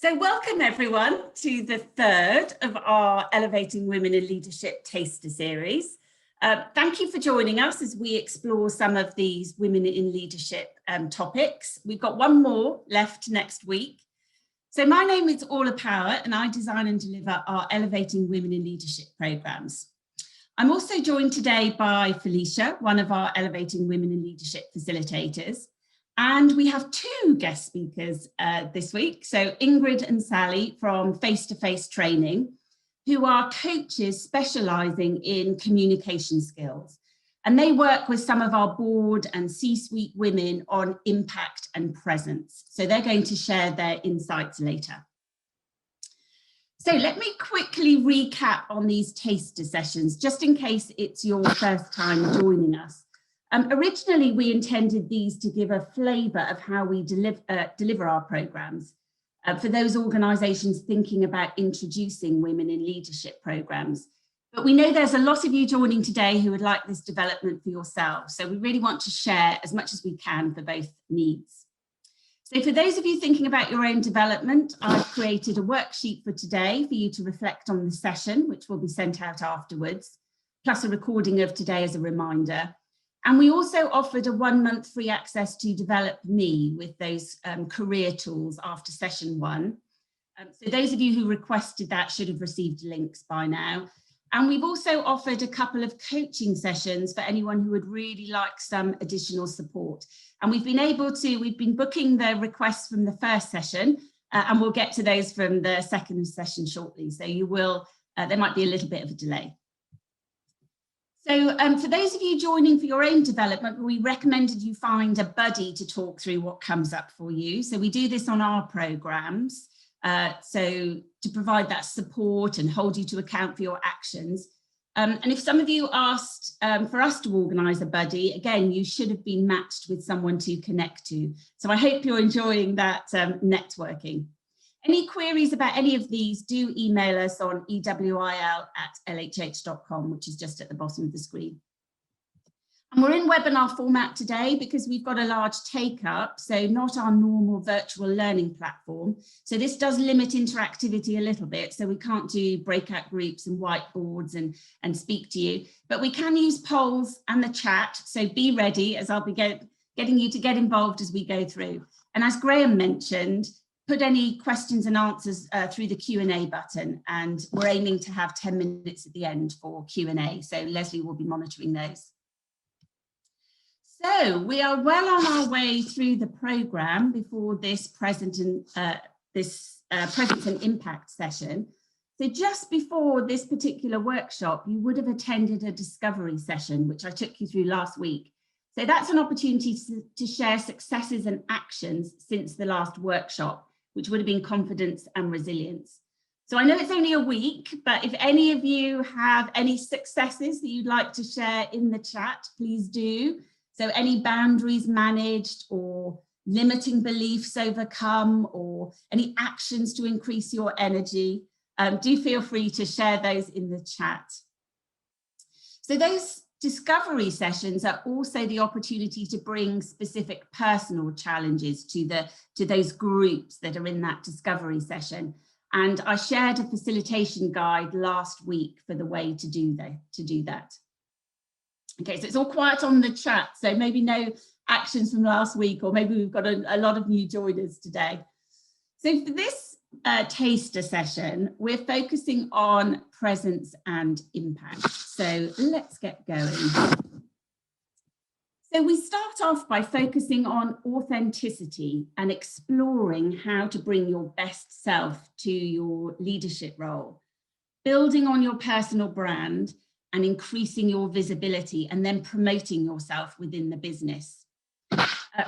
So welcome everyone to the third of our Elevating Women in Leadership Taster Series. Thank you for joining us as we explore some of these women in leadership topics. We've got one more left next week. So my name is Ewil and I design and deliver our Elevating Women in Leadership programs. I'm also joined today by Felicia, one of our Elevating Women in Leadership facilitators. And we have two guest speakers this week. So Ingrid and Sally from Face-to-Face Training, who are coaches specializing in communication skills. And they work with some of our board and C-suite women on impact and presence. So they're going to share their insights later. So let me quickly recap on these taster sessions, just in case it's your first time joining us. Originally, we intended these to give a flavour of how we deliver our programmes for those organisations thinking about introducing women in leadership programmes. But we know there's a lot of you joining today who would like this development for yourselves. So we really want to share as much as we can for both needs. So for those of you thinking about your own development, I've created a worksheet for today for you to reflect on the session, which will be sent out afterwards, plus a recording of today as a reminder. And we also offered a 1 month free access to Develop Me with those career tools after session 1. So those of you who requested that should have received links by now. And we've also offered a couple of coaching sessions for anyone who would really like some additional support. And we've been booking the requests from the first session and we'll get to those from the second session shortly. So there might be a little bit of a delay. So for those of you joining for your own development, we recommended you find a buddy to talk through what comes up for you. So we do this on our programs. So to provide that support and hold you to account for your actions. And if some of you asked for us to organise a buddy, again, you should have been matched with someone to connect to. So I hope you're enjoying that networking. Any queries about any of these, do email us on ewil@lhh.com, which is just at the bottom of the screen. And we're in webinar format today because we've got a large take-up, so not our normal virtual learning platform. So this does limit interactivity a little bit, so we can't do breakout groups and whiteboards and speak to you, but we can use polls and the chat, so be ready as I'll be getting you to get involved as we go through. And as Graham mentioned, put any questions and answers through the Q&A button, and we're aiming to have 10 minutes at the end for Q&A, so Leslie will be monitoring those. So we are well on our way through the programme before this presence and impact session. So just before this particular workshop, you would have attended a discovery session, which I took you through last week. So that's an opportunity to share successes and actions since the last workshop, which would have been confidence and resilience. So I know it's only a week, but if any of you have any successes that you'd like to share in the chat, please do. So any boundaries managed or limiting beliefs overcome or any actions to increase your energy, do feel free to share those in the chat. So those discovery sessions are also the opportunity to bring specific personal challenges to those groups that are in that discovery session. And I shared a facilitation guide last week for the way to do that. Okay, so it's all quiet on the chat, so maybe no actions from last week, or maybe we've got a lot of new joiners today. So for this taster session, we're focusing on presence and impact. So let's get going. So we start off by focusing on authenticity and exploring how to bring your best self to your leadership role, building on your personal brand and increasing your visibility and then promoting yourself within the business.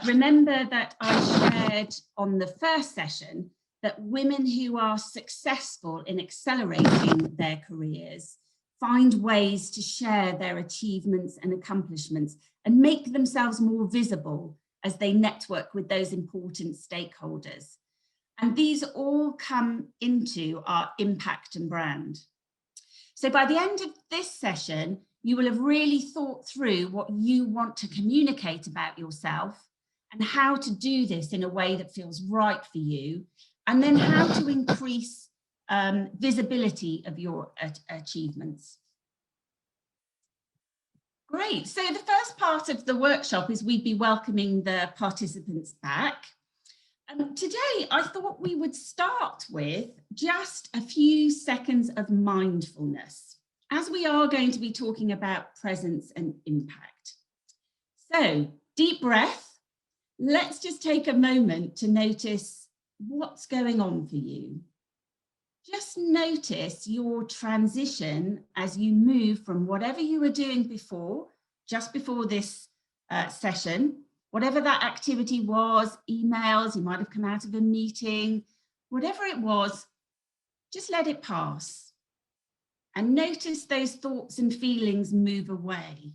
Remember that I shared on the first session that women who are successful in accelerating their careers find ways to share their achievements and accomplishments and make themselves more visible as they network with those important stakeholders. And these all come into our impact and brand. So by the end of this session, you will have really thought through what you want to communicate about yourself and how to do this in a way that feels right for you, and then how to increase visibility of your achievements. Great. So the first part of the workshop is we'd be welcoming the participants back. Today, I thought we would start with just a few seconds of mindfulness, as we are going to be talking about presence and impact. So, deep breath. Let's just take a moment to notice what's going on for you. Just notice your transition as you move from whatever you were doing before, just before this session, whatever that activity was, emails, you might have come out of a meeting, whatever it was, just let it pass. And notice those thoughts and feelings move away.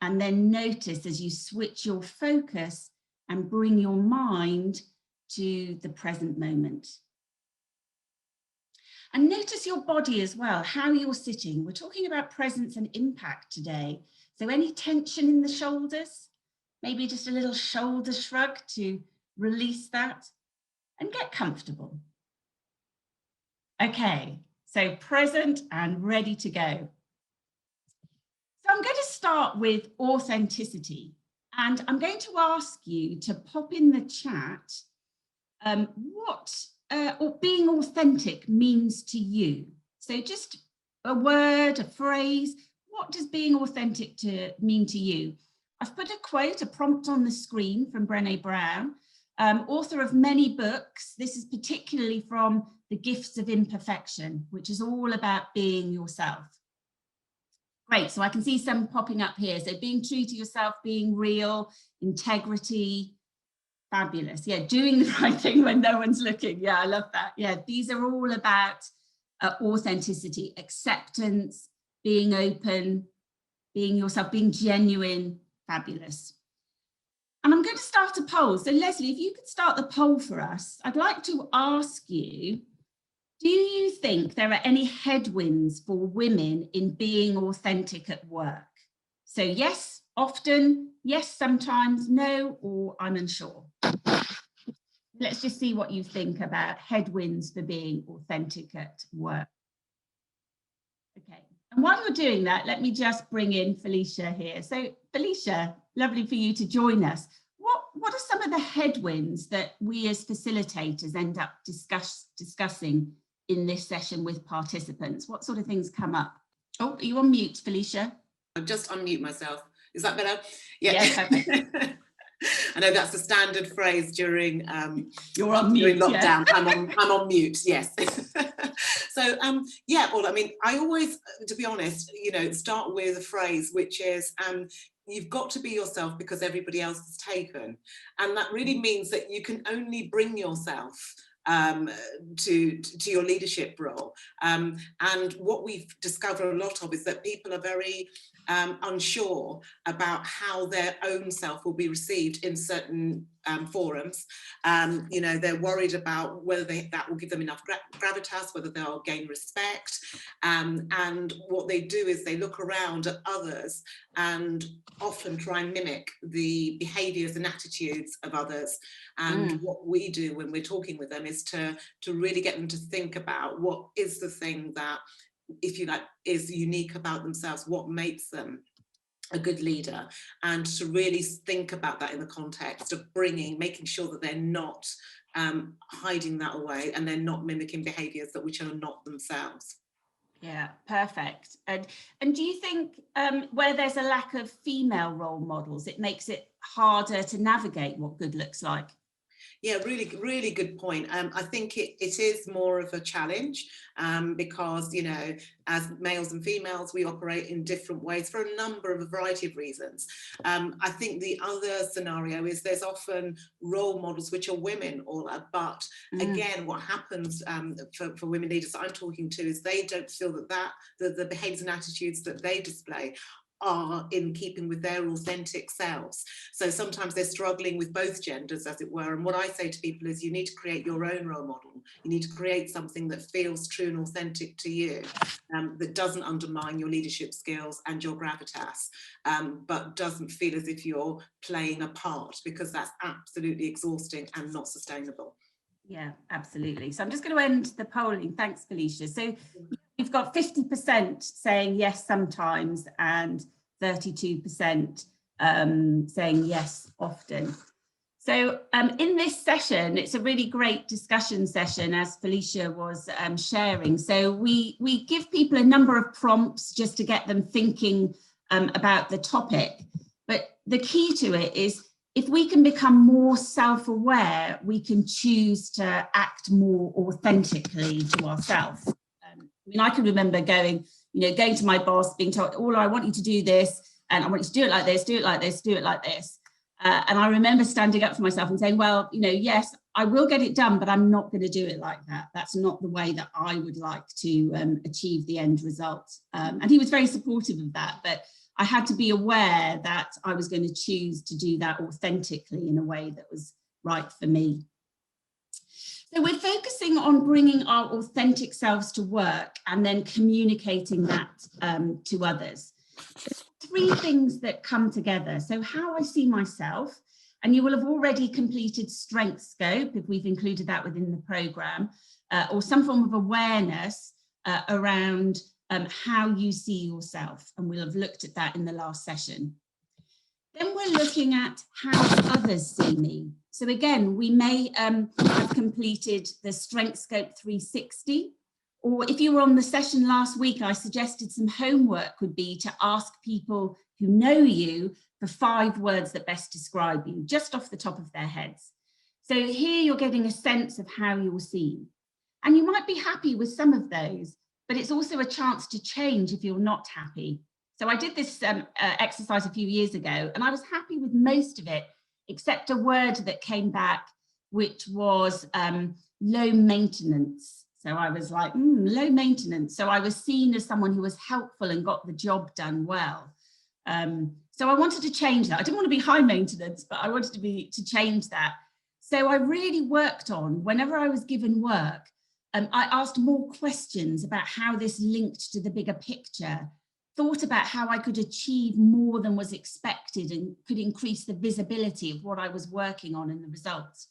And then notice as you switch your focus and bring your mind to the present moment. And notice your body as well, how you're sitting. We're talking about presence and impact today. So any tension in the shoulders, maybe just a little shoulder shrug to release that and get comfortable. Okay, so present and ready to go. So I'm going to start with authenticity, and I'm going to ask you to pop in the chat what or being authentic means to you. So just a word, a phrase, what does being authentic mean to you? I've put a quote, a prompt on the screen from Brené Brown, author of many books. This is particularly from The Gifts of Imperfection, which is all about being yourself. Great, so I can see some popping up here. So being true to yourself, being real, integrity, fabulous. Yeah, doing the right thing when no one's looking. Yeah, I love that. Yeah, these are all about authenticity, acceptance, being open, being yourself, being genuine, fabulous. And I'm going to start a poll. So Leslie, if you could start the poll for us, I'd like to ask you, do you think there are any headwinds for women in being authentic at work? So yes, often, yes, sometimes, no, or I'm unsure. Let's just see what you think about headwinds for being authentic at work. Okay, and while you're doing that, let me just bring in Felicia here. So Felicia, lovely for you to join us. What are some of the headwinds that we as facilitators end up discussing in this session with participants? What sort of things come up? Oh, are you on mute, Felicia? I'll just unmute myself. Is that better? Yeah, perfect. I know that's the standard phrase during you're on mute, during lockdown. Yeah. I'm on mute. Yes. So yeah. Well, I mean, I always, to be honest, start with a phrase which is you've got to be yourself because everybody else is taken, and that really means that you can only bring yourself to your leadership role. And what we've discovered a lot of is that people are very unsure about how their own self will be received in certain forums. They're worried about whether that will give them enough gravitas, whether they'll gain respect. And what they do is they look around at others and often try and mimic the behaviours and attitudes of others. And what we do when we're talking with them is to really get them to think about what is the thing that, if you like, is unique about themselves, what makes them a good leader, and to really think about that in the context of making sure that they're not hiding that away and they're not mimicking behaviours which are not themselves. Yeah, perfect. And do you think where there's a lack of female role models, it makes it harder to navigate what good looks like? Yeah, really, really good point. I think it is more of a challenge because, as males and females, we operate in different ways for a variety of reasons. I think the other scenario is there's often role models which are women, but again, what happens for women leaders that I'm talking to is they don't feel that the behaviours and attitudes that they display are in keeping with their authentic selves. So sometimes they're struggling with both genders, as it were. And what I say to people is you need to create your own role model. You need to create something that feels true and authentic to you, that doesn't undermine your leadership skills and your gravitas, but doesn't feel as if you're playing a part, because that's absolutely exhausting and not sustainable. Yeah, absolutely. So I'm just going to end the polling. Thanks, Felicia. So you've got 50% saying yes sometimes and 32% saying yes often. So in this session, it's a really great discussion session, as Felicia was sharing. So we give people a number of prompts just to get them thinking about the topic. But the key to it is, if we can become more self-aware, we can choose to act more authentically to ourselves. I mean, I can remember going to my boss, being told, "Oh, I want you to do this, and I want you to do it like this, do it like this, do it like this." And I remember standing up for myself and saying, well, yes, I will get it done, but I'm not going to do it like that. That's not the way that I would like to achieve the end result. And he was very supportive of that, but I had to be aware that I was going to choose to do that authentically in a way that was right for me. So we're focusing on bringing our authentic selves to work and then communicating that to others. Three things that come together. So how I see myself, and you will have already completed strength scope if we've included that within the program, or some form of awareness around how you see yourself, and we'll have looked at that in the last session. Then we're looking at how others see me. So again, we may have completed the strength scope 360. Or if you were on the session last week, I suggested some homework would be to ask people who know you for 5 words that best describe you, just off the top of their heads. So here you're getting a sense of how you're seen. And you might be happy with some of those, but it's also a chance to change if you're not happy. So I did this exercise a few years ago, and I was happy with most of it, except a word that came back, which was low maintenance. So I was like, low maintenance. So I was seen as someone who was helpful and got the job done well. So I wanted to change that. I didn't want to be high maintenance, but I wanted to change that. So I really worked on, whenever I was given work, I asked more questions about how this linked to the bigger picture, thought about how I could achieve more than was expected and could increase the visibility of what I was working on and the results.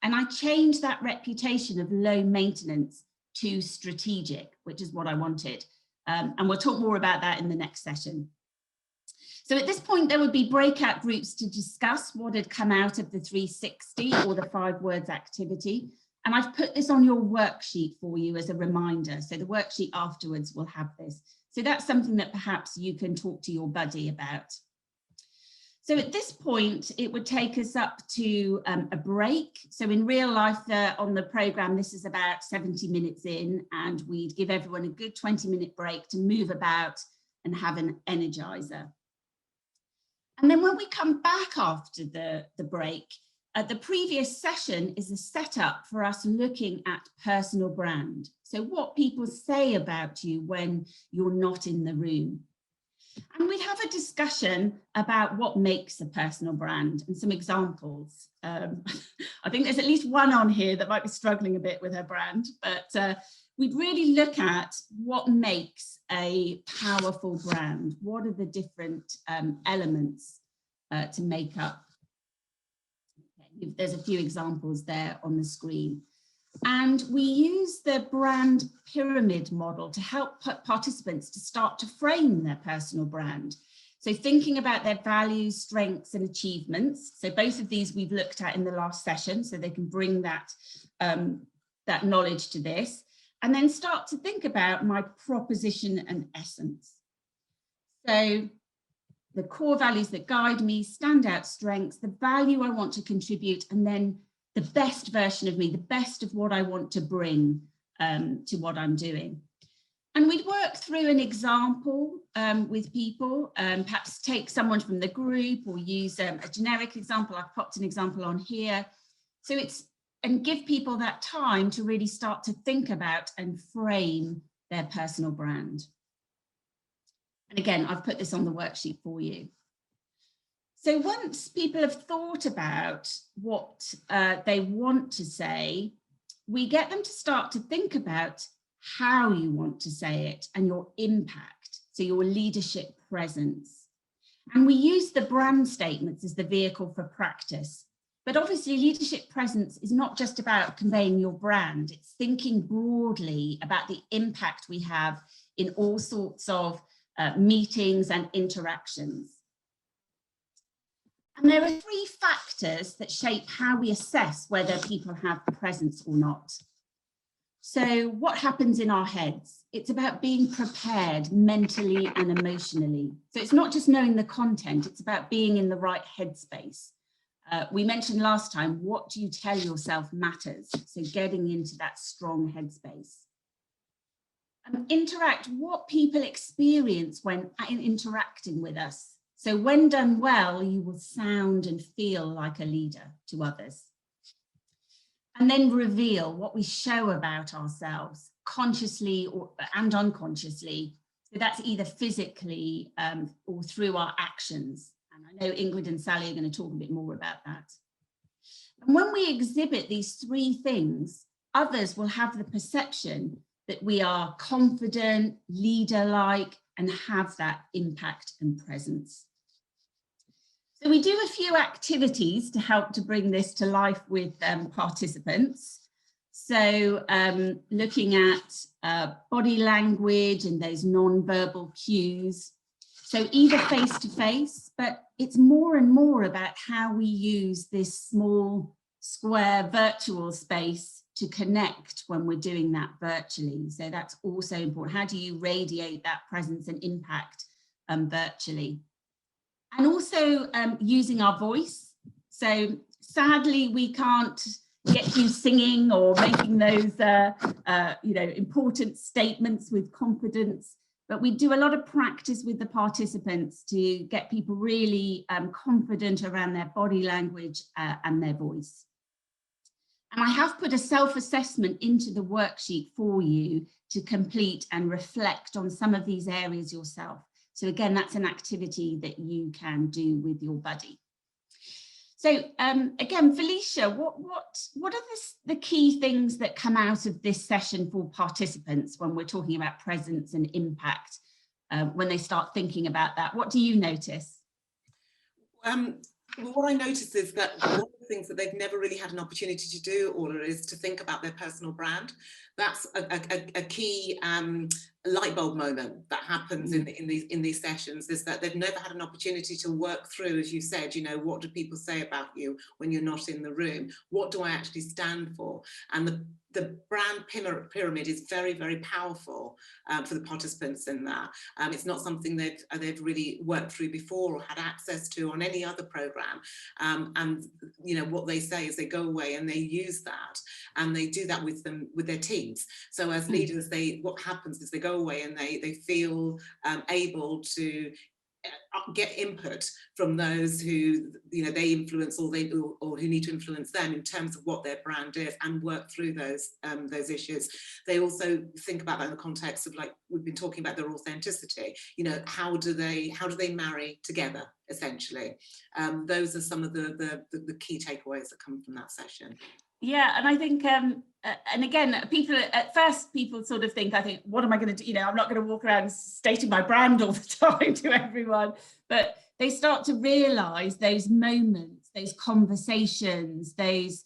And I changed that reputation of low maintenance to strategic, which is what I wanted. And we'll talk more about that in the next session. So at this point, there would be breakout groups to discuss what had come out of the 360 or the 5 words activity. And I've put this on your worksheet for you as a reminder. So the worksheet afterwards will have this. So that's something that perhaps you can talk to your buddy about. So at this point, it would take us up to a break. So in real life on the program, this is about 70 minutes in, and we'd give everyone a good 20-minute break to move about and have an energizer. And then when we come back after the break, the previous session is a setup for us looking at personal brand. So what people say about you when you're not in the room. And we'd have a discussion about what makes a personal brand and some examples. I think there's at least one on here that might be struggling a bit with her brand, but we'd really look at what makes a powerful brand. What are the different elements to make up? Okay, there's a few examples there on the screen. And we use the brand pyramid model to help participants to start to frame their personal brand. So thinking about their values, strengths, and achievements. So both of these we've looked at in the last session, so they can bring that, that knowledge to this. And then start to think about my proposition and essence. So the core values that guide me, standout strengths, the value I want to contribute, and then the best version of me, the best of what I want to bring to what I'm doing. And we'd work through an example with people, perhaps take someone from the group or use a generic example. I've popped an example on here. So and give people that time to really start to think about and frame their personal brand. And again, I've put this on the worksheet for you. So once people have thought about what they want to say, we get them to start to think about how you want to say it and your impact, so your leadership presence. And we use the brand statements as the vehicle for practice. But obviously leadership presence is not just about conveying your brand, it's thinking broadly about the impact we have in all sorts of meetings and interactions. And there are 3 factors that shape how we assess whether people have presence or not. So what happens in our heads? It's about being prepared mentally and emotionally. So it's not just knowing the content, it's about being in the right headspace. We mentioned last time, what do you tell yourself matters? So getting into that strong headspace. Interact, what people experience when interacting with us. So when done well, you will sound and feel like a leader to others. And then reveal what we show about ourselves, consciously and unconsciously. So that's either physically or through our actions. And I know Ingrid and Sally are going to talk a bit more about that. And when we exhibit these 3 things, others will have the perception that we are confident, leader-like, and have that impact and presence. So we do a few activities to help to bring this to life with participants. So looking at body language and those non-verbal cues. So either face-to-face, but it's more and more about how we use this small square virtual space to connect when we're doing that virtually. So that's also important. How do you radiate that presence and impact virtually? And also using our voice. So sadly, we can't get you singing or making those important statements with confidence, but we do a lot of practice with the participants to get people really confident around their body language and their voice. And I have put a self-assessment into the worksheet for you to complete and reflect on some of these areas yourself. So again, that's an activity that you can do with your buddy. So again, Felicia, what are the key things that come out of this session for participants when we're talking about presence and impact, when they start thinking about that? What do you notice? Well, what I notice is that one of the things that they've never really had an opportunity to do, Orla, is to think about their personal brand. That's a key light bulb moment that happens in these sessions, is that they've never had an opportunity to work through, as you said, what do people say about you when you're not in the room? What do I actually stand for? And the brand pyramid is very, very powerful for the participants in that. It's not something they've really worked through before or had access to on any other program. And what they say is they go away and they use that, and they do that with their teams. So as leaders, what happens is they go away and they feel able to get input from those who they influence or who need to influence them in terms of what their brand is, and work through those issues. They also think about that in the context of, like we've been talking about, their authenticity. How do they marry together, essentially? Those are some of the key takeaways that come from that session. Yeah, and I think, and again, at first people sort of think, what am I going to do? I'm not going to walk around stating my brand all the time to everyone, but they start to realize those moments, those conversations, those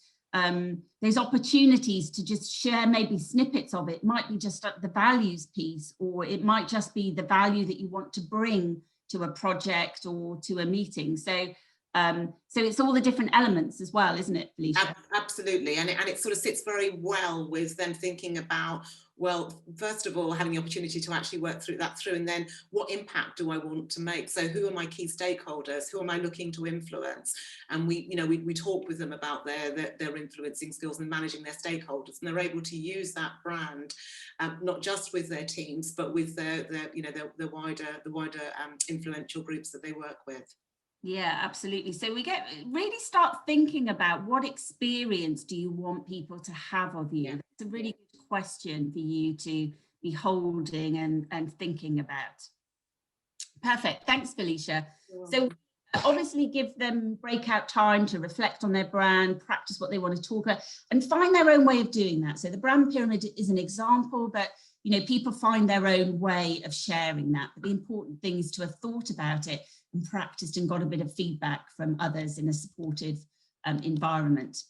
opportunities to just share maybe snippets of it. Might be just the values piece, or it might just be the value that you want to bring to a project or to a meeting. So it's all the different elements as well, isn't it, Felicia? Absolutely, and it sort of sits very well with them thinking about, well, first of all, having the opportunity to actually work through, and then what impact do I want to make? So who are my key stakeholders? Who am I looking to influence? And we talk with them about their influencing skills and managing their stakeholders, and they're able to use that brand, not just with their teams, but with the wider influential groups that they work with. Yeah, absolutely. So we really start thinking about, what experience do you want people to have of you? Yeah. That's a really good question for you to be holding and thinking about. Perfect. Thanks, Felicia. So obviously give them breakout time to reflect on their brand, practice what they want to talk about, and find their own way of doing that. So the brand pyramid is an example, but people find their own way of sharing that. But the important thing is to have thought about it and practiced and got a bit of feedback from others in a supportive environment.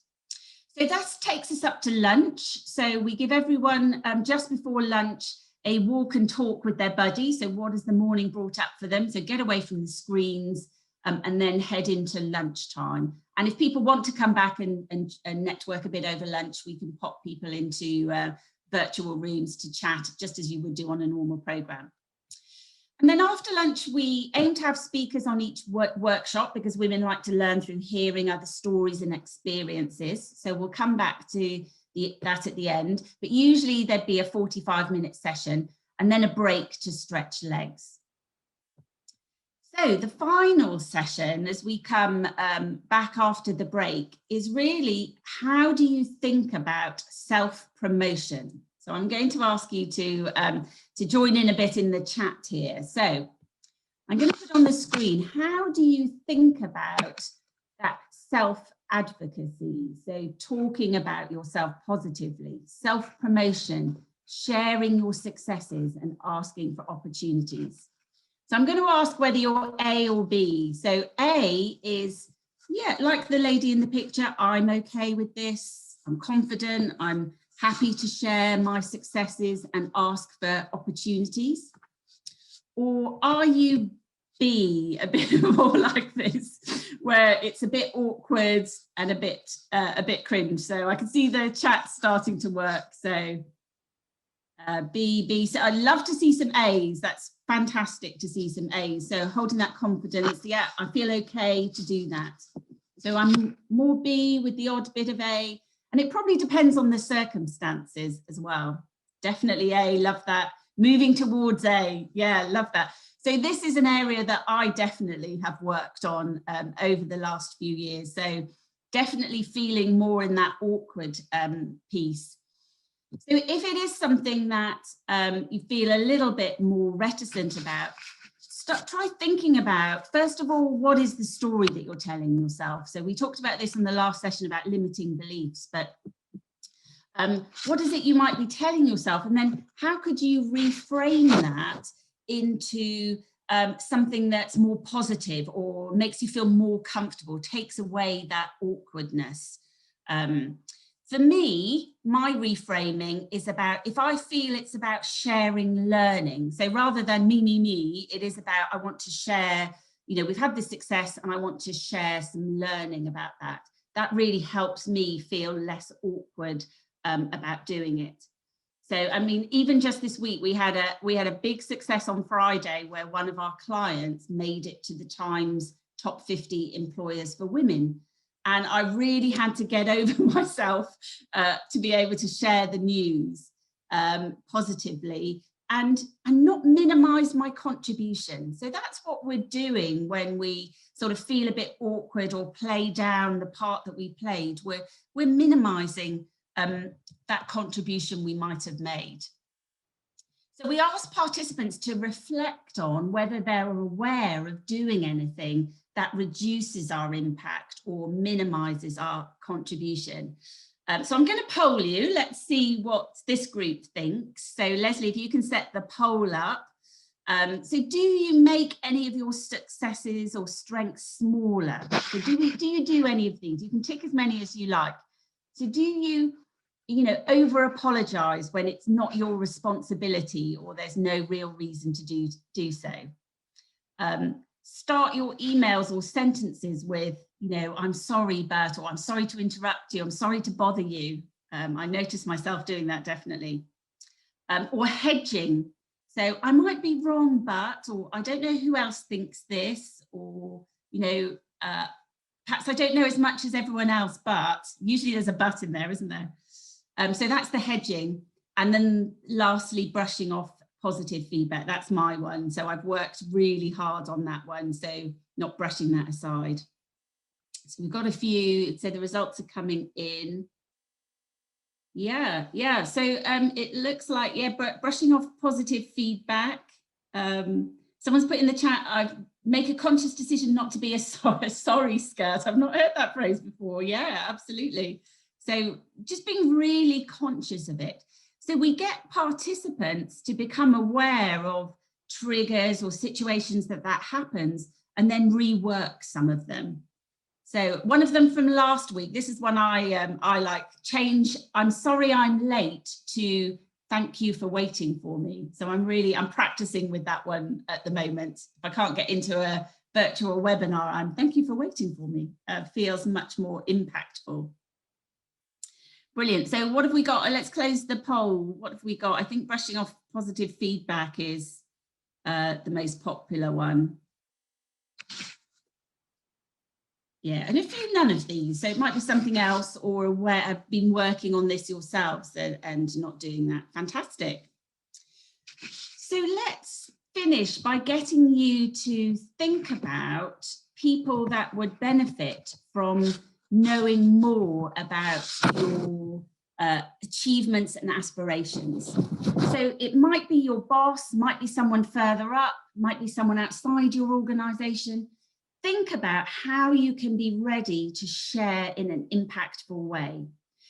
So that takes us up to lunch. So we give everyone just before lunch a walk and talk with their buddy. So what has the morning brought up for them? So get away from the screens and then head into lunchtime. And if people want to come back and network a bit over lunch, we can pop people into virtual rooms to chat, just as you would do on a normal program. And then after lunch, we aim to have speakers on each workshop, because women like to learn through hearing other stories and experiences. So we'll come back to that at the end, but usually there'd be a 45-minute session and then a break to stretch legs. So the final session, as we come back after the break, is really, how do you think about self-promotion? So I'm going to ask you to join in a bit in the chat here. So I'm going to put on the screen, how do you think about that self-advocacy? So talking about yourself positively, self-promotion, sharing your successes and asking for opportunities. So I'm going to ask whether you're A or B. So A is, yeah, like the lady in the picture, I'm okay with this, I'm confident, I'm happy to share my successes and ask for opportunities? Or are you B, a bit more like this, where it's a bit awkward and a bit cringe? So I can see the chat starting to work. So B. So I'd love to see some A's. That's fantastic to see some A's. So holding that confidence, yeah, I feel okay to do that. So I'm more B with the odd bit of A. And it probably depends on the circumstances as well. Definitely A, love that. Moving towards A, yeah, love that. So this is an area that I definitely have worked on over the last few years. So definitely feeling more in that awkward piece. So if it is something that you feel a little bit more reticent about, try thinking about, first of all, what is the story that you're telling yourself? So we talked about this in the last session about limiting beliefs, but what is it you might be telling yourself? And then how could you reframe that into something that's more positive or makes you feel more comfortable, takes away that awkwardness? For me, my reframing is about, if I feel it's about sharing learning, so rather than me, it is about, I want to share, you know, we've had this success and I want to share some learning about that. That really helps me feel less awkward about doing it. So, I mean, even just this week, we had a big success on Friday where one of our clients made it to the Times top 50 employers for women. And I really had to get over myself to be able to share the news positively and not minimize my contribution. So that's what we're doing when we sort of feel a bit awkward or play down the part that we played. We're minimizing that contribution we might have made. So we asked participants to reflect on whether they're aware of doing anything that reduces our impact or minimizes our contribution. So I'm going to poll you. Let's see what this group thinks. So Leslie, if you can set the poll up. So do you make any of your successes or strengths smaller? So do you do any of these? You can tick as many as you like. So do you over apologize when it's not your responsibility or there's no real reason to do so? Start your emails or sentences with, I'm sorry, Bert, or I'm sorry to interrupt you, I'm sorry to bother you. I notice myself doing that, definitely. Or hedging. So I might be wrong, but, or I don't know who else thinks this, or, perhaps I don't know as much as everyone else, but usually there's a but in there, isn't there? So that's the hedging. And then lastly, brushing off positive feedback. That's my one. So I've worked really hard on that one. So not brushing that aside. So we've got a few. So the results are coming in. Yeah. So it looks like, brushing off positive feedback. Someone's put in the chat, I make a conscious decision not to be a sorry skirt. I've not heard that phrase before. Yeah, absolutely. So just being really conscious of it. So we get participants to become aware of triggers or situations that happens and then rework some of them. So one of them from last week, this is one I like, change, I'm sorry I'm late, to thank you for waiting for me. So I'm practicing with that one at the moment. If I can't get into a virtual webinar, I'm thank you for waiting for me. Feels much more impactful. Brilliant. So what have we got? Let's close the poll. What have we got? I think brushing off positive feedback is the most popular one. Yeah, and a few none of these. So it might be something else, or where I've been working on this yourselves and not doing that. Fantastic. So let's finish by getting you to think about people that would benefit from knowing more about your achievements and aspirations. So it might be your boss, might be someone further up, might be someone outside your organisation. Think about how you can be ready to share in an impactful way.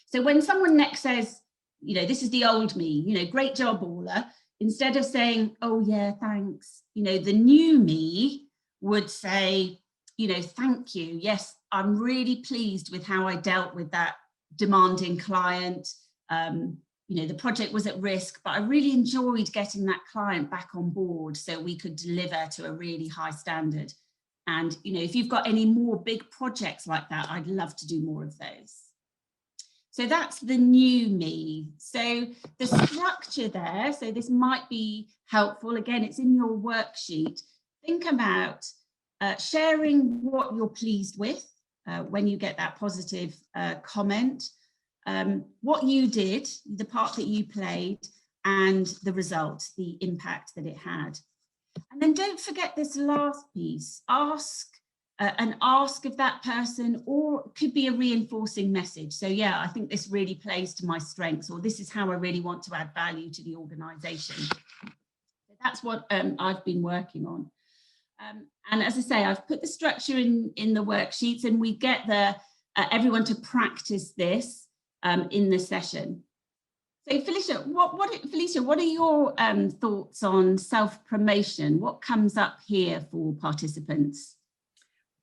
So when someone next says, you know, this is the old me, you know, great job, Orla, instead of saying, oh yeah, thanks, you know, the new me would say, you know, thank you. Yes, I'm really pleased with how I dealt with that demanding client. You know, the project was at risk, but I really enjoyed getting that client back on board so we could deliver to a really high standard. And, you know, if you've got any more big projects like that, I'd love to do more of those. So that's the new me. So the structure there, so this might be helpful. Again, it's in your worksheet. Think about sharing what you're pleased with when you get that positive comment, what you did, the part that you played, and the result, the impact that it had. And then don't forget this last piece, ask of that person, or it could be a reinforcing message. So yeah, I think this really plays to my strengths, or this is how I really want to add value to the organisation. So that's what I've been working on. And as I say, I've put the structure in the worksheets, and we get everyone to practice this in the session. So Felicia, what are your thoughts on self-promotion? What comes up here for participants?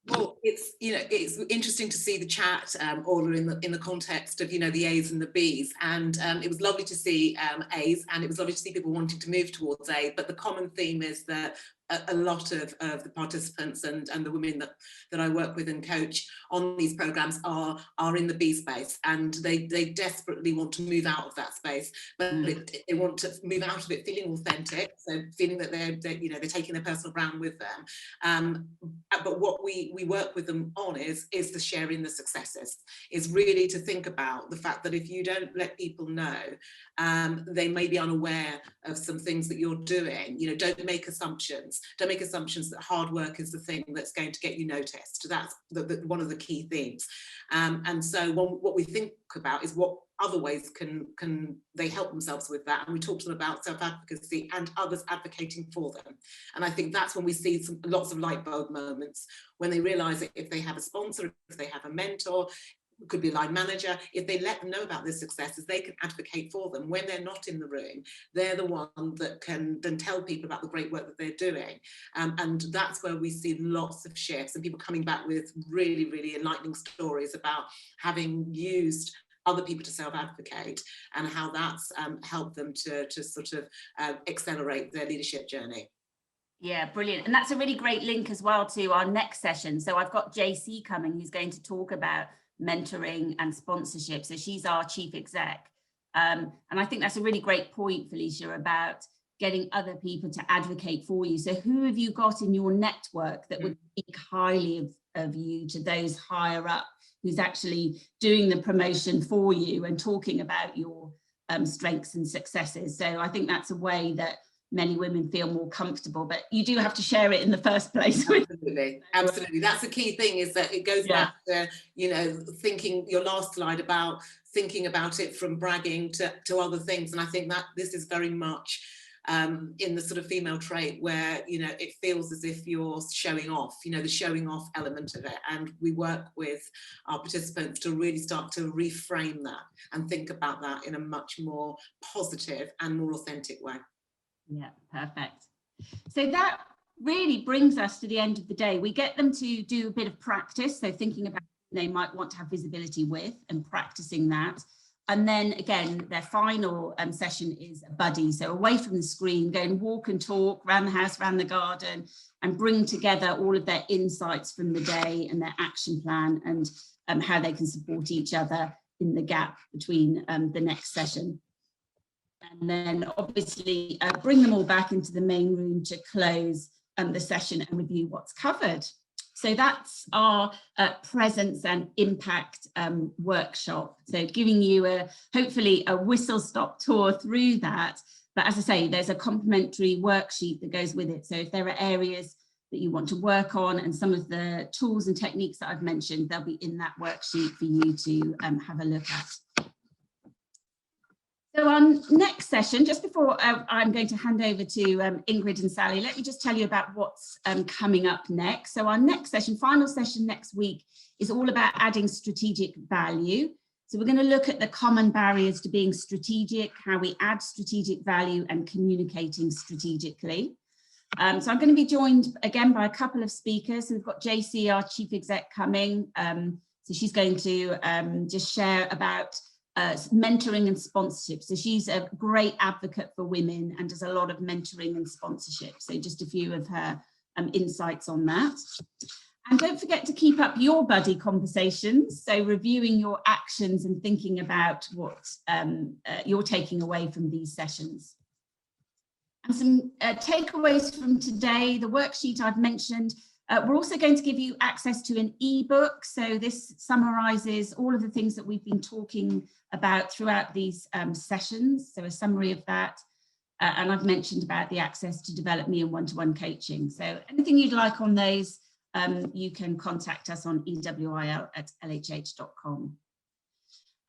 Well, it's interesting to see the chat, Orla, in the context of the A's and the B's, and it was lovely to see A's, and it was lovely to see people wanting to move towards A. But the common theme is that a lot of the participants and the women that I work with and coach on these programs are in the B space, and they desperately want to move out of that space, but they want to move out of it feeling authentic, so feeling that they're taking their personal brand with them. But what we work with them on is the sharing the successes, is really to think about the fact that if you don't let people know, they may be unaware of some things that you're doing. Don't make assumptions. Don't make assumptions that hard work is the thing that's going to get you noticed. That's one of the key themes. And so what we think about is what other ways can they help themselves with that. And we talk to them about self-advocacy and others advocating for them. And I think that's when we see lots of light bulb moments, when they realise that if they have a sponsor, if they have a mentor, could be a line manager, if they let them know about their successes, they can advocate for them. When they're not in the room, they're the one that can then tell people about the great work that they're doing. And that's where we see lots of shifts and people coming back with really, really enlightening stories about having used other people to self-advocate and how that's helped them to sort of accelerate their leadership journey. Yeah, brilliant. And that's a really great link as well to our next session. So I've got JC coming, who's going to talk about mentoring and sponsorship. So she's our chief exec. And I think that's a really great point, Felicia, about getting other people to advocate for you. So who have you got in your network that would speak highly of you to those higher up, who's actually doing the promotion for you and talking about your strengths and successes? So I think that's a way that many women feel more comfortable, but you do have to share it in the first place. Absolutely. That's the key thing, is that it goes back to, thinking your last slide about thinking about it from bragging to other things. And I think that this is very much in the sort of female trait where, it feels as if you're showing off, the showing off element of it. And we work with our participants to really start to reframe that and think about that in a much more positive and more authentic way. Yeah, perfect. So that really brings us to the end of the day. We get them to do a bit of practice, so thinking about what they might want to have visibility with and practicing that. And then again, their final session is a buddy, so away from the screen, go and walk and talk around the house, around the garden, and bring together all of their insights from the day and their action plan, and how they can support each other in the gap between the next session. And then obviously bring them all back into the main room to close the session and review what's covered. So that's our presence and impact workshop. So giving you hopefully a whistle-stop tour through that. But as I say, there's a complimentary worksheet that goes with it. So if there are areas that you want to work on, and some of the tools and techniques that I've mentioned, they'll be in that worksheet for you to have a look at. So our next session, just before I'm going to hand over to Ingrid and Sally, let me just tell you about what's coming up next. So our next session, final session next week, is all about adding strategic value. So we're going to look at the common barriers to being strategic, how we add strategic value, and communicating strategically. So I'm going to be joined again by a couple of speakers. So we've got JC, our chief exec, coming. So she's going to just share about mentoring and sponsorship. So she's a great advocate for women and does a lot of mentoring and sponsorship. So just a few of her insights on that. And don't forget to keep up your buddy conversations. So reviewing your actions and thinking about what you're taking away from these sessions. And some takeaways from today, the worksheet I've mentioned. We're also going to give you access to an ebook. So this summarizes all of the things that we've been talking about throughout these sessions. So a summary of that. And I've mentioned about the access to Develop Me and one-to-one coaching. So anything you'd like on those, you can contact us on ewil@lhh.com.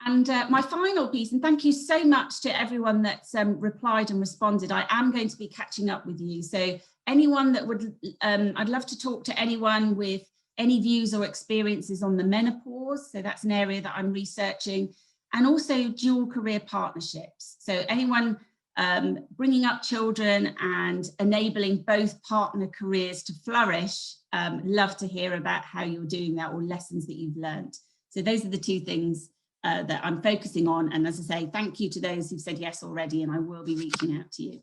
And my final piece, and thank you so much to everyone that's replied and responded. I am going to be catching up with you. So anyone that would, I'd love to talk to anyone with any views or experiences on the menopause. So that's an area that I'm researching, and also dual career partnerships. So anyone bringing up children and enabling both partner careers to flourish, love to hear about how you're doing that or lessons that you've learned. So those are the two things that I'm focusing on. And as I say, thank you to those who've said yes already, and I will be reaching out to you.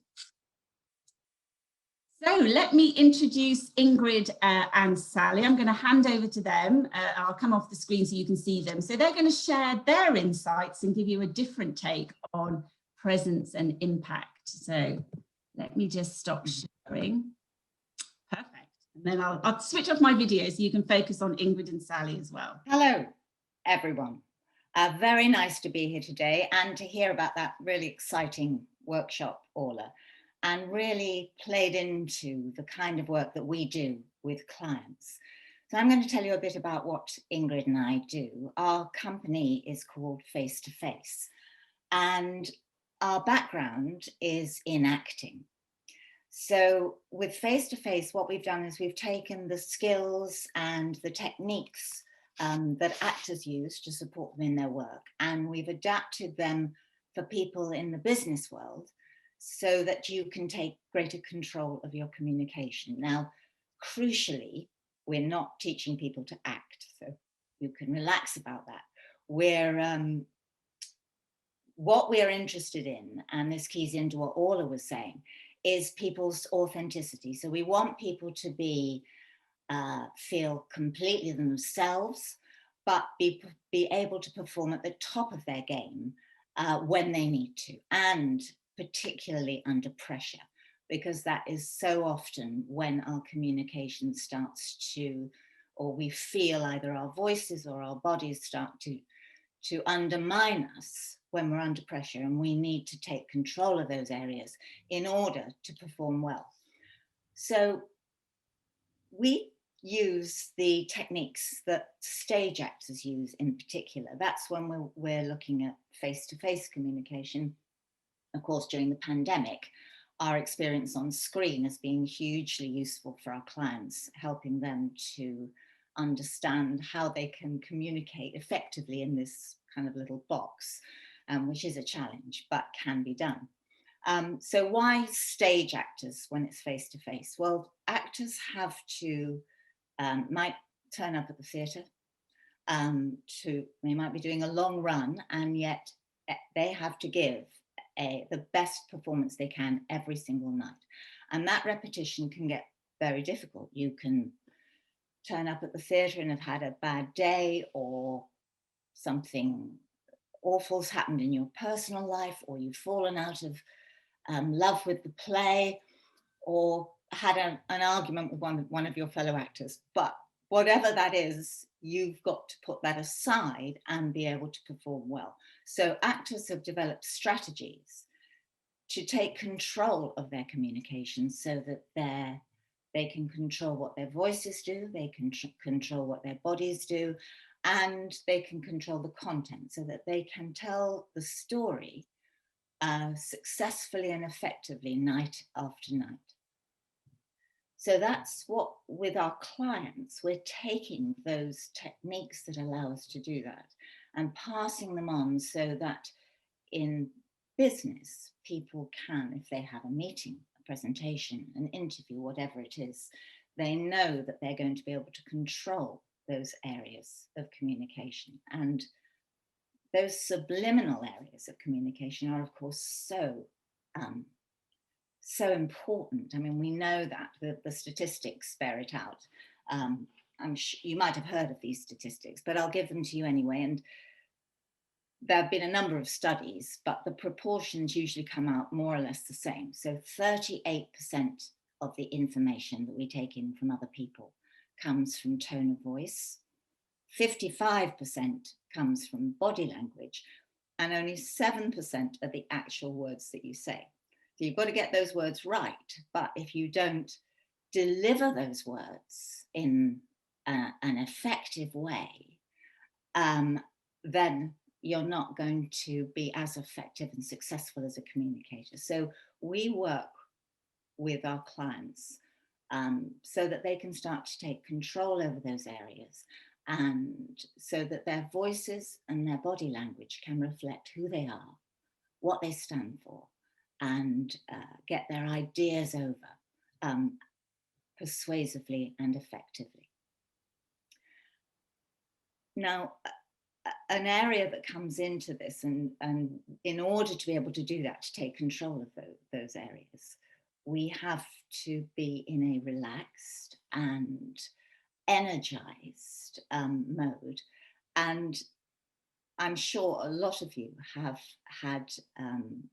So let me introduce Ingrid and Sally. I'm going to hand over to them. I'll come off the screen so you can see them. So they're going to share their insights and give you a different take on presence and impact. So let me just stop sharing. Perfect. And then I'll switch off my video so you can focus on Ingrid and Sally as well. Hello, everyone. Very nice to be here today and to hear about that really exciting workshop, Orla, and really played into the kind of work that we do with clients. So I'm going to tell you a bit about what Ingrid and I do. Our company is called Face to Face, and our background is in acting. So with Face to Face, what we've done is we've taken the skills and the techniques that actors use to support them in their work, and we've adapted them for people in the business world so that you can take greater control of your communication. Now, crucially, we're not teaching people to act, so you can relax about that. What we're interested in, and this keys into what Orla was saying, is people's authenticity. So we want people to be feel completely themselves, but be able to perform at the top of their game when they need to, and particularly under pressure, because that is so often when our communication starts to, or we feel either our voices or our bodies start to undermine us when we're under pressure, and we need to take control of those areas in order to perform well. So we use the techniques that stage actors use in particular. That's when we're looking at face-to-face communication. Of course, during the pandemic, our experience on screen has been hugely useful for our clients, helping them to understand how they can communicate effectively in this kind of little box, which is a challenge, but can be done. So why stage actors when it's face-to-face? Well, actors have to, might turn up at the theatre, they might be doing a long run, and yet they have to give the best performance they can every single night. And that repetition can get very difficult. You can turn up at the theatre and have had a bad day, or something awful's happened in your personal life, or you've fallen out of love with the play, or had an argument with one of your fellow actors. But whatever that is, you've got to put that aside and be able to perform well. So actors have developed strategies to take control of their communication, so that they can control what their voices do, they can control what their bodies do, and they can control the content, so that they can tell the story successfully and effectively night after night. So that's what, with our clients, we're taking those techniques that allow us to do that and passing them on, so that in business, people can, if they have a meeting, a presentation, an interview, whatever it is, they know that they're going to be able to control those areas of communication. And those subliminal areas of communication are, of course, so important. I mean, we know that the statistics bear it out. I'm sure you might have heard of these statistics, but I'll give them to you anyway. And there have been a number of studies, but the proportions usually come out more or less the same. So 38% of the information that we take in from other people comes from tone of voice, 55% comes from body language, and only 7% are the actual words that you say. So you've got to get those words right, but if you don't deliver those words in an effective way, then you're not going to be as effective and successful as a communicator. So we work with our clients so that they can start to take control over those areas, and so that their voices and their body language can reflect who they are, what they stand for, and get their ideas over persuasively and effectively. Now, an area that comes into this, and in order to be able to do that, to take control of those areas, we have to be in a relaxed and energized mode. And I'm sure a lot of you have had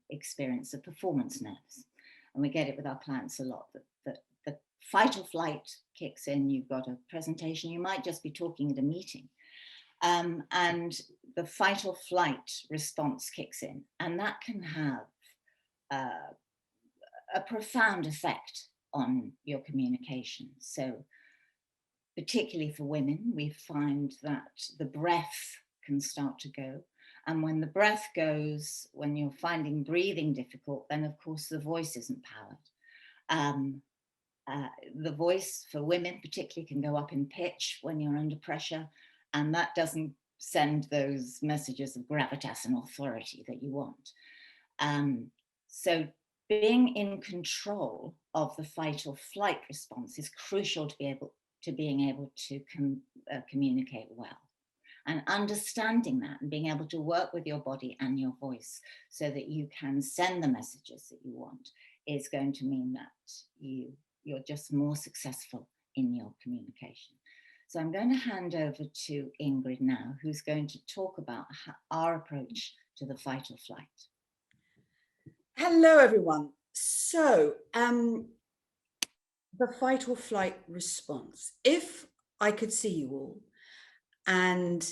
experience of performance nerves, and we get it with our clients a lot, that the fight or flight kicks in. You've got a presentation, you might just be talking at a meeting, and the fight or flight response kicks in, and that can have a profound effect on your communication. So particularly for women, we find that the breath can start to go. And when the breath goes, when you're finding breathing difficult, then of course the voice isn't powered. The voice for women particularly can go up in pitch when you're under pressure, and that doesn't send those messages of gravitas and authority that you want. So being in control of the fight or flight response is crucial to being able to communicate well. And understanding that and being able to work with your body and your voice so that you can send the messages that you want is going to mean that you're just more successful in your communication. So I'm going to hand over to Ingrid now, who's going to talk about our approach to the fight or flight. Hello, everyone. So the fight or flight response. If I could see you all, and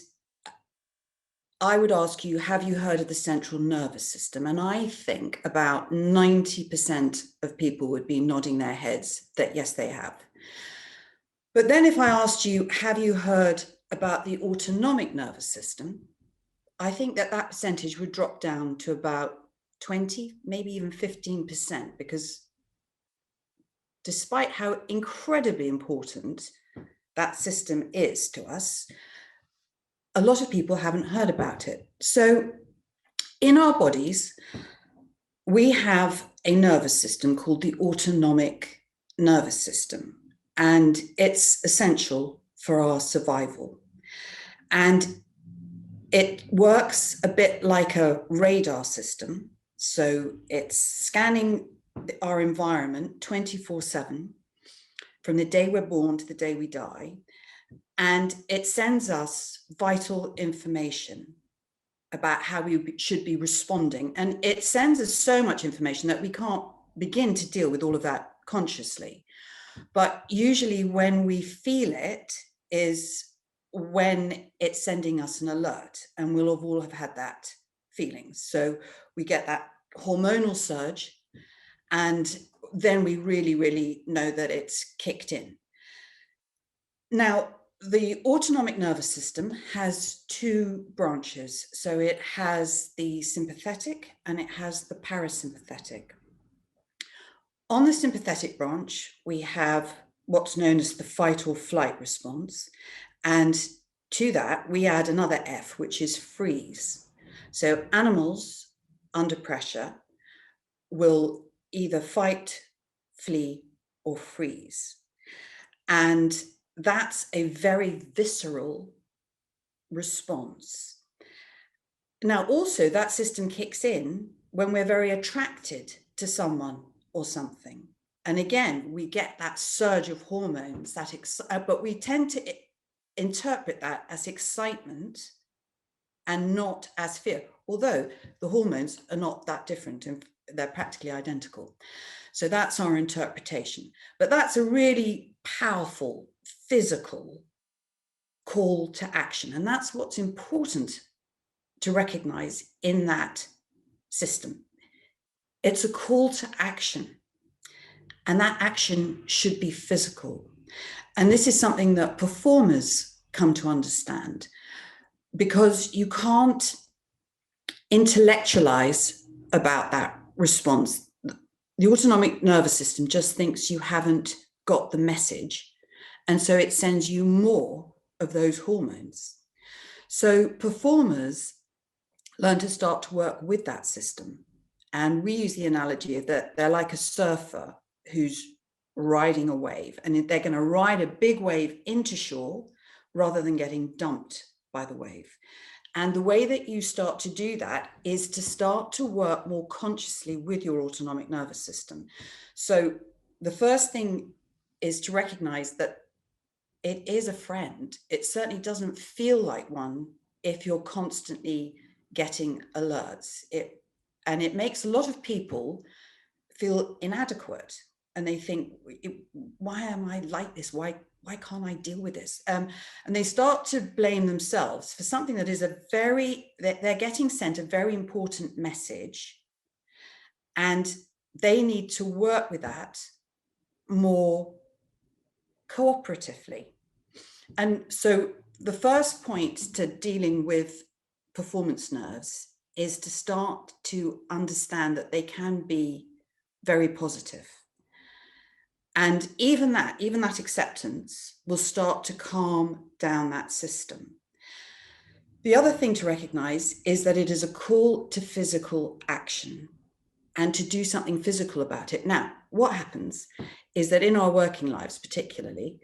I would ask you, have you heard of the central nervous system? And I think about 90% of people would be nodding their heads that yes, they have. But then if I asked you, have you heard about the autonomic nervous system? I think that percentage would drop down to about 20, maybe even 15%, because despite how incredibly important that system is to us, a lot of people haven't heard about it. So in our bodies, we have a nervous system called the autonomic nervous system, and it's essential for our survival. And it works a bit like a radar system. So it's scanning our environment 24/7 from the day we're born to the day we die. And it sends us vital information about how we should be responding. And it sends us so much information that we can't begin to deal with all of that consciously. But usually when we feel it is when it's sending us an alert, and we'll have all have had that feeling. So we get that hormonal surge, and then we really, really know that it's kicked in. Now, the autonomic nervous system has two branches. So it has the sympathetic and it has the parasympathetic. On the sympathetic branch, we have what's known as the fight or flight response. And to that, we add another F, which is freeze. So animals under pressure will either fight, flee, or freeze. And that's a very visceral response. Now, also that system kicks in when we're very attracted to someone or something. And again, we get that surge of hormones, but we tend to interpret that as excitement and not as fear, although the hormones are not that different and they're practically identical. So that's our interpretation. But that's a really powerful physical call to action. And that's what's important to recognize in that system. It's a call to action. And that action should be physical. And this is something that performers come to understand, because you can't intellectualize about that response. The autonomic nervous system just thinks you haven't got the message. And so it sends you more of those hormones. So performers learn to start to work with that system. And we use the analogy that they're like a surfer who's riding a wave, and they're going to ride a big wave into shore rather than getting dumped by the wave. And the way that you start to do that is to start to work more consciously with your autonomic nervous system. So the first thing is to recognize that it is a friend. It certainly doesn't feel like one if you're constantly getting alerts. And it makes a lot of people feel inadequate, and they think, why am I like this? Why can't I deal with this? And they start to blame themselves for something that is they're getting sent a very important message, and they need to work with that more cooperatively. And so the first point to dealing with performance nerves is to start to understand that they can be very positive. And even that acceptance will start to calm down that system. The other thing to recognize is that it is a call to physical action and to do something physical about it. Now, what happens is that in our working lives, particularly,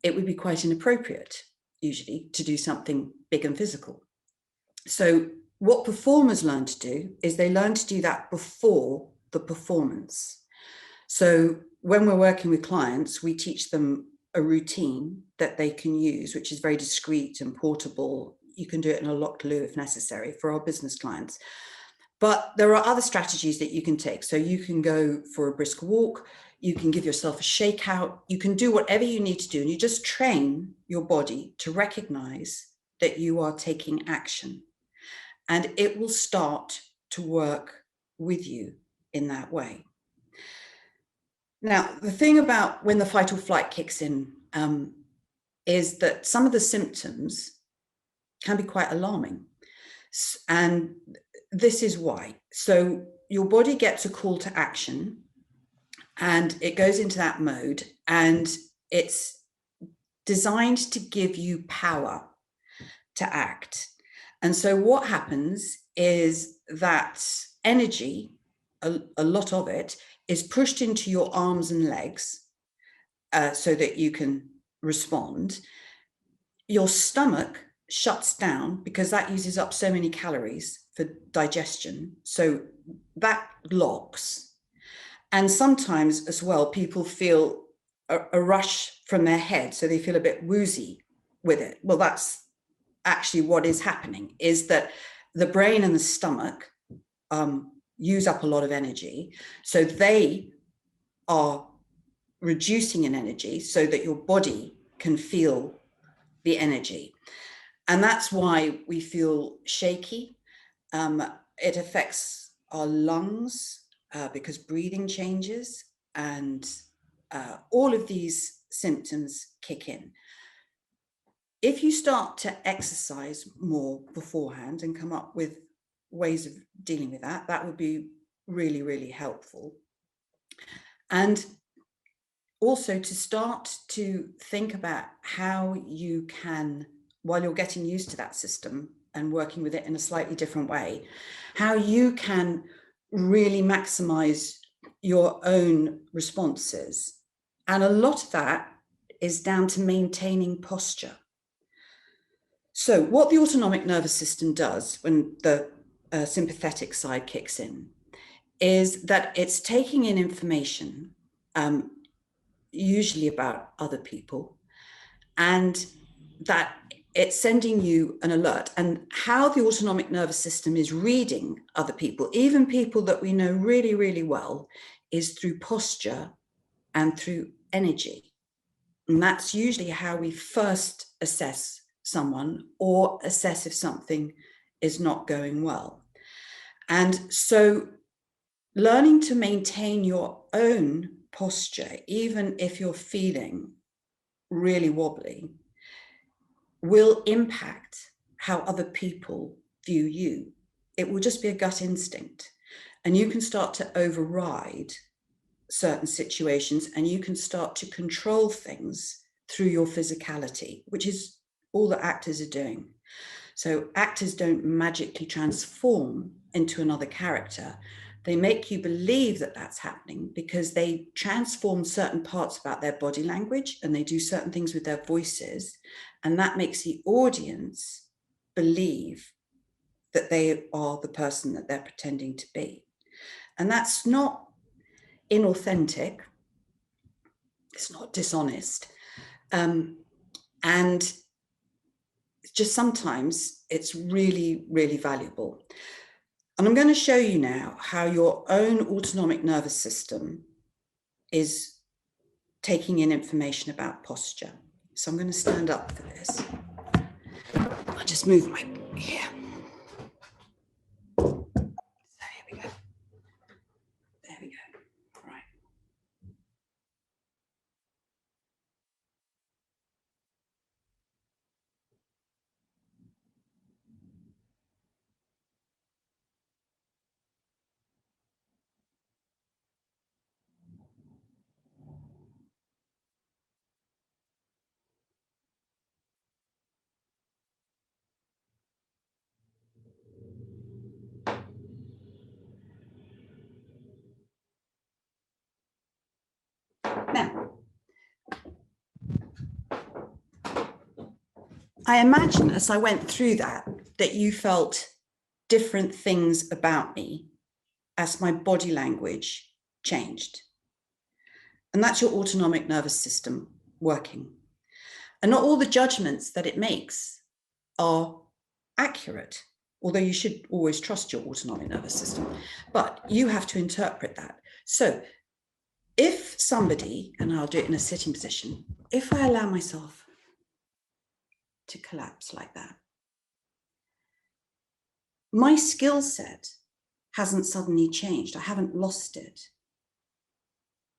it would be quite inappropriate, usually, to do something big and physical. So what performers learn to do is they learn to do that before the performance. So when we're working with clients, we teach them a routine that they can use, which is very discreet and portable. You can do it in a locked loo if necessary for our business clients. But there are other strategies that you can take. So you can go for a brisk walk, you can give yourself a shakeout, you can do whatever you need to do, and you just train your body to recognize that you are taking action. And it will start to work with you in that way. Now, the thing about when the fight or flight kicks in is that some of the symptoms can be quite alarming. And this is why. So your body gets a call to action and it goes into that mode, and it's designed to give you power to act. And so what happens is that energy a lot of it is pushed into your arms and legs so that you can respond. Your stomach shuts down because that uses up so many calories for digestion. So that locks. And sometimes as well, people feel a rush from their head. So they feel a bit woozy with it. Well, that's actually what is happening, is that the brain and the stomach use up a lot of energy. So they are reducing in energy so that your body can feel the energy. And that's why we feel shaky. It affects our lungs because breathing changes, and all of these symptoms kick in. If you start to exercise more beforehand and come up with ways of dealing with that, that would be really, really helpful. And also to start to think about how you can, while you're getting used to that system and working with it in a slightly different way, how you can really maximize your own responses. And a lot of that is down to maintaining posture. So what the autonomic nervous system does when the sympathetic side kicks in is that it's taking in information, usually about other people, and that it's sending you an alert. And how the autonomic nervous system is reading other people, even people that we know really, really well, is through posture and through energy. And that's usually how we first assess someone or assess if something is not going well. And so learning to maintain your own posture, even if you're feeling really wobbly, will impact how other people view you. It will just be a gut instinct. And you can start to override certain situations, and you can start to control things through your physicality, which is all that actors are doing. So actors don't magically transform into another character. They make you believe that that's happening because they transform certain parts about their body language, and they do certain things with their voices. And that makes the audience believe that they are the person that they're pretending to be. And that's not inauthentic. It's not dishonest. And just sometimes it's really, really valuable. And I'm going to show you now how your own autonomic nervous system is taking in information about posture. So I'm going to stand up for this. I'll just move my here. So here we go. There we go. All right. Now, I imagine as I went through that you felt different things about me as my body language changed. And that's your autonomic nervous system working. And not all the judgments that it makes are accurate, although you should always trust your autonomic nervous system, but you have to interpret that. So if somebody, and I'll do it in a sitting position, if I allow myself to collapse like that, my skill set hasn't suddenly changed. I haven't lost it.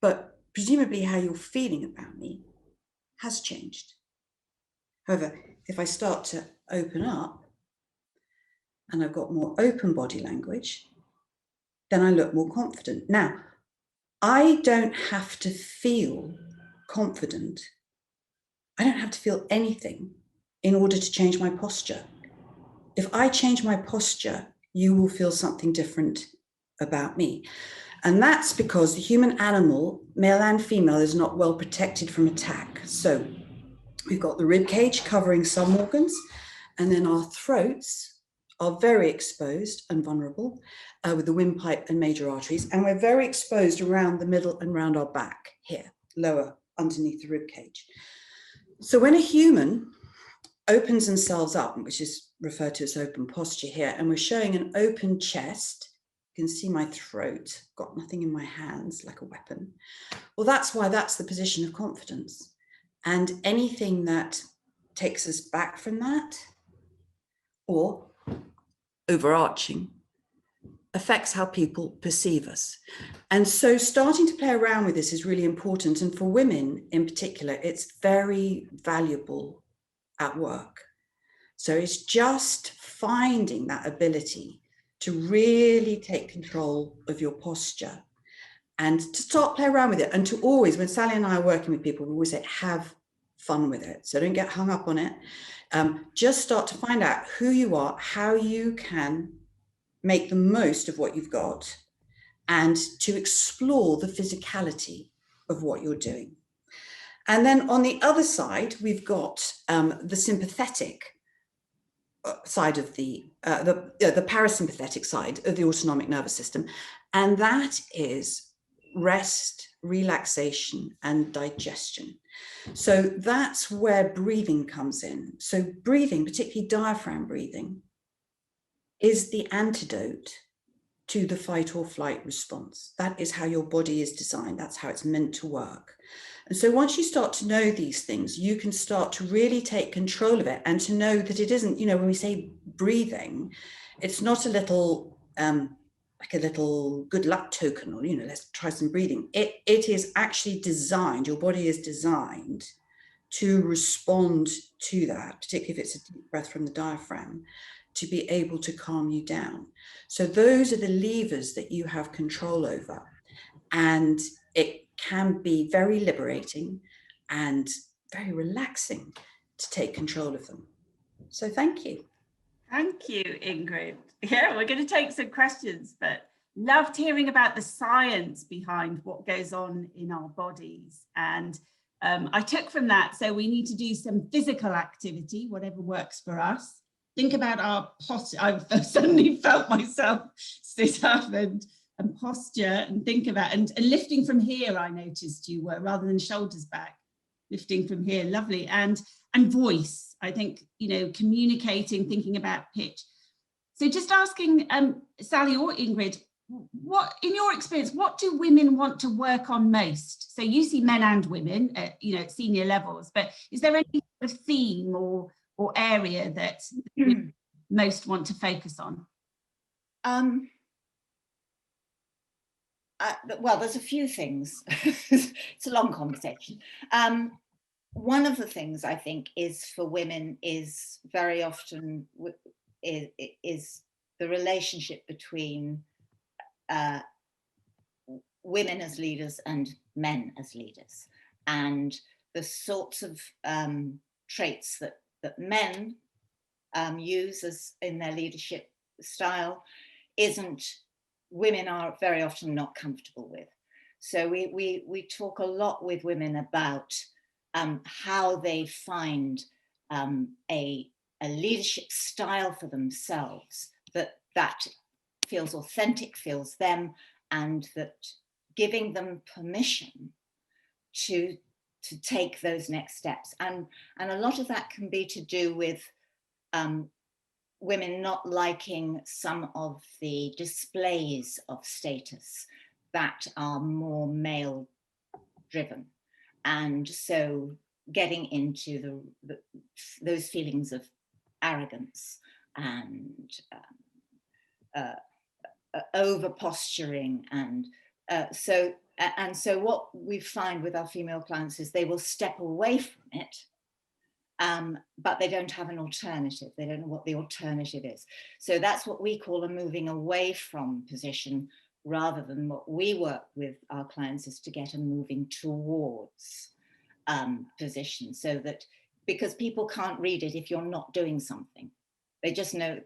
But presumably how you're feeling about me has changed. However, if I start to open up and I've got more open body language, then I look more confident. Now, I don't have to feel confident. I don't have to feel anything in order to change my posture. If I change my posture, you will feel something different about me. And that's because the human animal, male and female, is not well protected from attack. So we've got the rib cage covering some organs, and then our throats are very exposed and vulnerable with the windpipe and major arteries. And we're very exposed around the middle and around our back here, lower underneath the rib cage. So when a human opens themselves up, which is referred to as open posture here, and we're showing an open chest, you can see my throat, got nothing in my hands like a weapon. Well, that's why that's the position of confidence. And anything that takes us back from that, or overarching, affects how people perceive us. And so starting to play around with this is really important. And for women in particular, it's very valuable at work. So it's just finding that ability to really take control of your posture and to start play around with it. And to always, when Sally and I are working with people, we always say, have fun with it. So don't get hung up on it. Just start to find out who you are, how you can make the most of what you've got, and to explore the physicality of what you're doing. And then on the other side, we've got the sympathetic side of the parasympathetic side of the autonomic nervous system. And that is rest, relaxation, and digestion. So that's where breathing comes in. So breathing, particularly diaphragm breathing, is the antidote to the fight or flight response. That is how your body is designed. That's how it's meant to work. And so once you start to know these things, you can start to really take control of it and to know that it isn't, when we say breathing, it's not a little, like a little good luck token or, let's try some breathing. It is actually designed, your body is designed to respond to that, particularly if it's a deep breath from the diaphragm, to be able to calm you down. So those are the levers that you have control over. And it can be very liberating and very relaxing to take control of them. So thank you. Thank you, Ingrid. Yeah, we're going to take some questions, but loved hearing about the science behind what goes on in our bodies. And I took from that, so we need to do some physical activity, whatever works for us. Think about our posture. I've suddenly felt myself sit up and posture and think about, and lifting from here, I noticed you were, rather than shoulders back, lifting from here, lovely. And voice, I think, communicating, thinking about pitch. So just asking Sally or Ingrid, what, in your experience, what do women want to work on most? So you see men and women at, at senior levels, but is there any sort of theme or area that women most want to focus on? Well, there's a few things. It's a long conversation. One of the things I think is for women is very often is the relationship between women as leaders and men as leaders, and the sorts of traits that men use as in their leadership style women are very often not comfortable with. So we talk a lot with women about how they find a leadership style for themselves that feels authentic, feels them, and that giving them permission to take those next steps. And a lot of that can be to do with women not liking some of the displays of status that are more male driven. And so getting into those feelings of arrogance and over posturing. And so what we find with our female clients is they will step away from it, but they don't have an alternative. They don't know what the alternative is. So that's what we call a moving away from position, rather than what we work with our clients is to get a moving towards position, so that, because people can't read it if you're not doing something. They just know,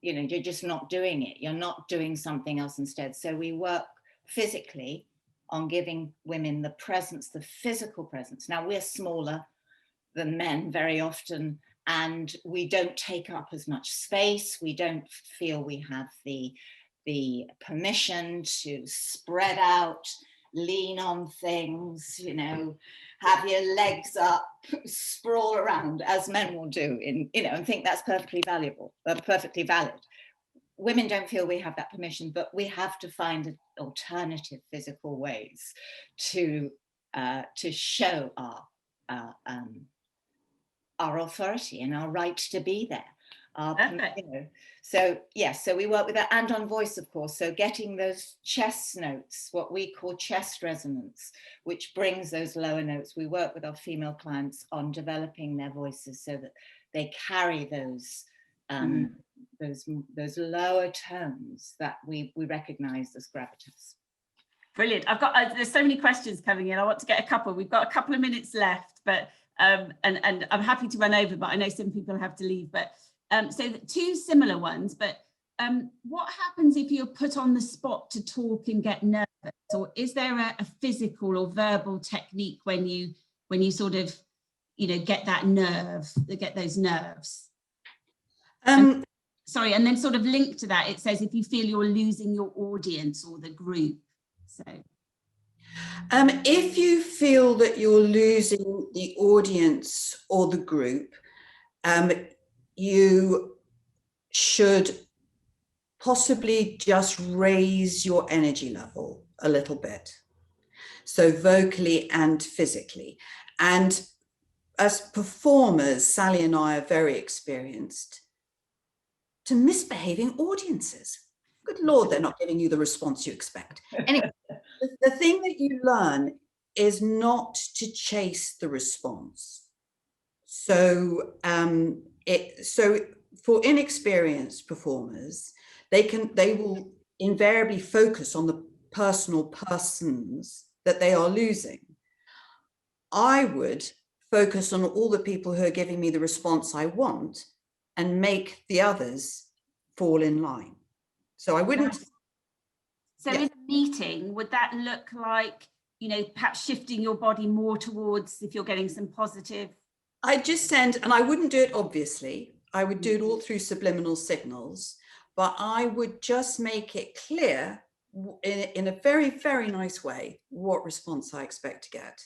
you know, you're just not doing it. You're not doing something else instead. So we work physically on giving women the presence, the physical presence. Now, we're smaller than men very often, and we don't take up as much space. We don't feel we have the permission to spread out, lean on things, you know, have your legs up, sprawl around, as men will do, in, you know, and think that's perfectly valuable, perfectly valid. Women don't feel we have that permission, but we have to find alternative physical ways to show our authority and our right to be there. You know, so yes, so we work with that, and on voice, of course. So getting those chest notes, what we call chest resonance, which brings those lower notes. We work with our female clients on developing their voices so that they carry those those lower tones that we recognize as gravitas. Brilliant. I've got there's so many questions coming in. I want to get a couple. We've got a couple of minutes left, but and I'm happy to run over, but I know some people have to leave. But so two similar ones, but what happens if you're put on the spot to talk and get nervous? Or is there a physical or verbal technique when you sort of, you know, get those nerves? Sorry, and then sort of linked to that, it says if you feel you're losing your audience or the group. So if you feel that you're losing the audience or the group, you should possibly just raise your energy level a little bit. So vocally and physically. And as performers, Sally and I are very experienced to misbehaving audiences. Good Lord, they're not giving you the response you expect. Anyway, the thing that you learn is not to chase the response. So, so for inexperienced performers, they will invariably focus on the persons that they are losing. I would focus on all the people who are giving me the response I want and make the others fall in line. So I wouldn't. So in a meeting, would that look like, you know, perhaps shifting your body more towards, if you're getting some positive? I just send, and I wouldn't do it obviously, I would do it all through subliminal signals, but I would just make it clear in a very, very nice way what response I expect to get.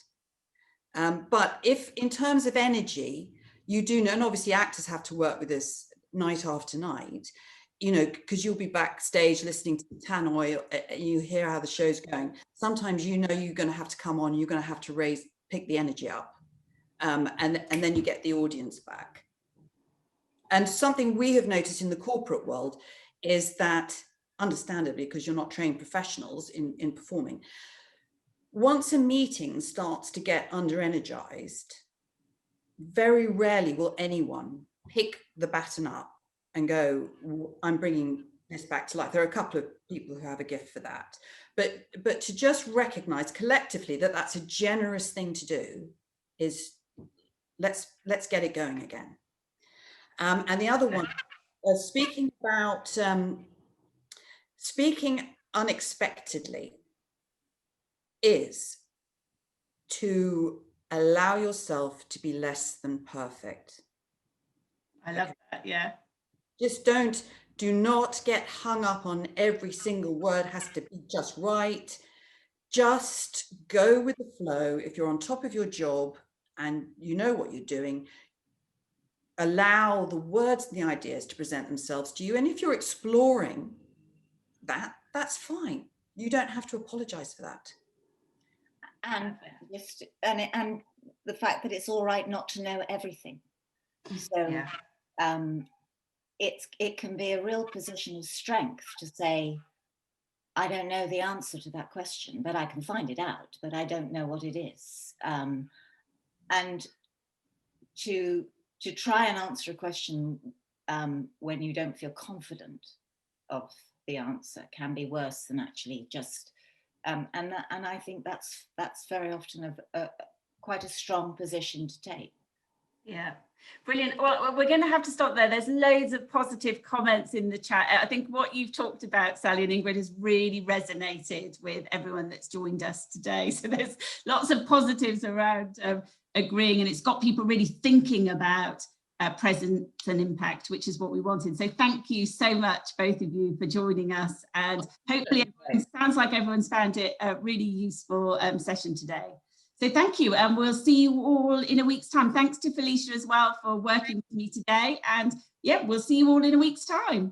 But if in terms of energy, you do know, and obviously actors have to work with this night after night, you know, because you'll be backstage listening to the tannoy, you hear how the show's going. Sometimes you know you're going to have to come on, you're going to have to pick the energy up, and then you get the audience back. And something we have noticed in the corporate world is that, understandably, because you're not trained professionals in performing, once a meeting starts to get under-energized, very rarely will anyone pick the baton up and go, I'm bringing this back to life. There are a couple of people who have a gift for that. But to just recognize collectively that that's a generous thing to do is let's get it going again. And the other one, speaking about speaking unexpectedly, is to allow yourself to be less than perfect. I love that, yeah. Just do not get hung up on every single word has to be just right. Just go with the flow. If you're on top of your job and you know what you're doing, allow the words and the ideas to present themselves to you. And if you're exploring that, that's fine. You don't have to apologize for that. And just and the fact that it's all right not to know everything. So yeah. It can be a real position of strength to say, I don't know the answer to that question, but I can find it out, but I don't know what it is. And to try and answer a question when you don't feel confident of the answer can be worse than actually just. And I think that's very often quite a strong position to take. Yeah. Brilliant. Well, we're going to have to stop there. There's loads of positive comments in the chat. I think what you've talked about, Sally and Ingrid, has really resonated with everyone that's joined us today. So there's lots of positives around agreeing, and it's got people really thinking about presence and impact, which is what we wanted. So thank you so much, both of you, for joining us. And hopefully it sounds like everyone's found it a really useful session today. So thank you, and we'll see you all in a week's time. Thanks to Felicia as well for working with me today. And yeah, we'll see you all in a week's time.